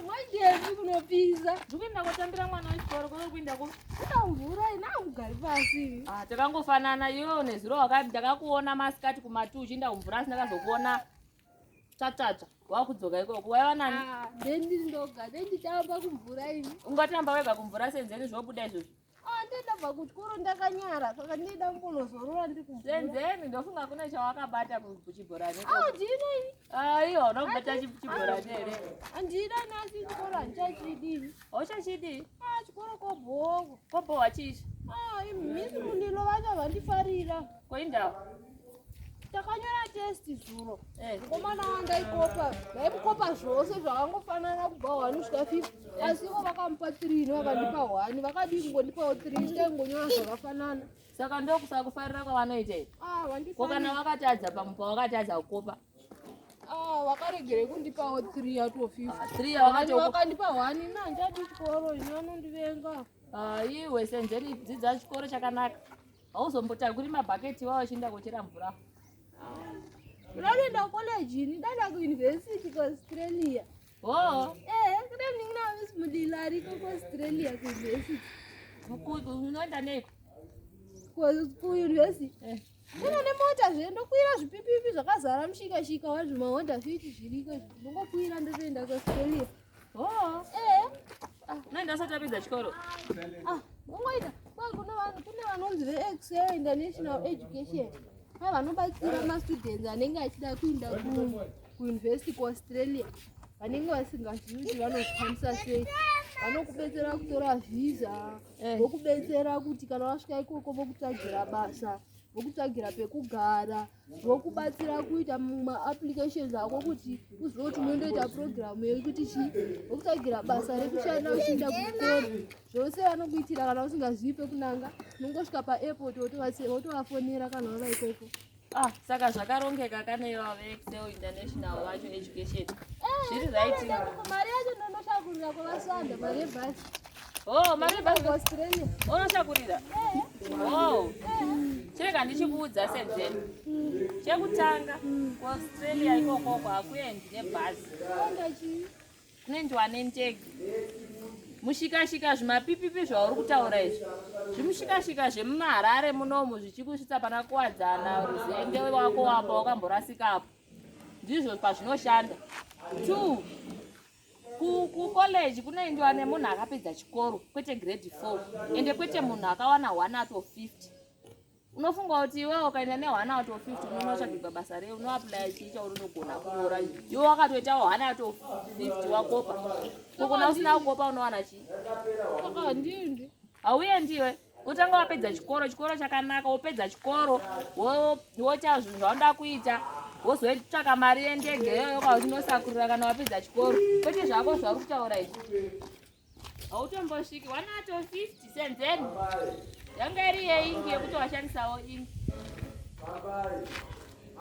Mwaideni kunopisa. Ndikuenda kutambira mwana wechikoro kuenda ku. Mvura ina ugari pasi. Takangofanana iwewe nezuro wakati ndakakuona masikati kumatu uchinda kumvura sina kazokuona. Chachacha. Wakudzoka ikoko. Waiwa nani? Dendi ndoga. Dendi tamba kumvura ini. Ungatamba wega kumvura senzeni zvobuda izvozvo. Ndinobva kuchikoro ndakanyara saka ndida mbonozorora ndiri kumvura. Senzeni ndofunga kune chawakabata kuchibhorani. Ndino ini. Iyo unobata chibhorani ere. Andida nasi chikoro handichadi. Auchachidi? Chikoro kobhoko. Kobo wachichi? Misi mundilo vacha vandifarira. Kuenda. Takanyora testi zuro. Mukomana wandaikopa. Ndaimukopa zvose zvakangofanana kubva 1 kusvika 50. Asi ivo vakamupa 3 vakandipa 1. Vakadi kungondipawo 3 ndengonyora zvakafanana. Saka ndokusakufarira kwavanoita izvi. Kana wakatadza pamupa wakatadza kukopa. Wakaregere kundipawo 3 out of 50. 3 wakandipa 1 ina handadi chikoro ino anondivenga. Iwe senzeni dzidza chikoro chakanaka. Hauzombotari kuti mabhaketi wao chinda kuchera mvura. Ndinoenda college ni ndanda kuuniversity ku Australia. Kune ndina Miss Mudilari ku Australia ku university. Unoenda neko? Ku university. Ndina nemota zvendo kuira zvipipipi zvakazara mushika wazvo mahonda fiti zviriko ndingokuira ndoenda ku Australia. Naenda satapedza chikoro. Ngoita kune vanonzi ve International Education. Vanobatsira ma-students anenge achida kuenda ku-university ku-Australia. Vanenge vasingazivi kuti vanozvikwanisa sei. Vanokubetsera kutora visa, vokubetsera kuti kana wasvika ikoko vokutsvagira basa, vokutsvagira pekugara, vokubatsira kuita ma-applications ako kuti uzive kuti unondoita program yekuti vokutsvagira basa rekushanda uchienda kuchikoro. Zvose vanokuitira kana usingazivi pekunanga. Unongosvika pa-airport wotovafonera kana wava ikoko. Saka zvakarongeka kaneiva veExcel International vacho education. Zviri right. Mari yacho ndonoshakurira kwavasanda mari yebhasi. Mari yebhasi kuAustralia. Unoshakurira? Chirega ndichikuudza senzeni. Chekutanga kuAustralia ikoko hakuendi nebhasi. Kunoendwa nendege. Mushikashika zvimapipipi zvauri kutaura izvi. Zvimushikashika zvemumaharare munomu zvichikusvitsa pana kuwadzana ruzende wako wapa wakamborasikapo. Ndizvo pazvinoshanda. 2. Kucollege kunoendwa nemunhu akapedza chikoro kwete grade 4 ende kwete munhu akawana 1 out of 50. Unofunga kuti iwewe ukaenda ne1 out of 50 unonotsvagirwa basa rei unoapply chicha unogona kunyora. Iwe wakatoitawo 1 out of 50 wakopa. Kana usina kukopa unowana chii? Ndindi. Hauendiwe. Utanga wapedza chikoro chakanaka, wopedza chikoro, wocha zvinhu zvaunoda kuita, wozotsvaka mari yendege iyoyo kwaunosakurira kana wapedza chikoro. Kwete zvako zvauri kutaura izvi. Hautombosviki 1 out of 50 senzeni. Yanga iri yeingi yekuti washandisawo ingi.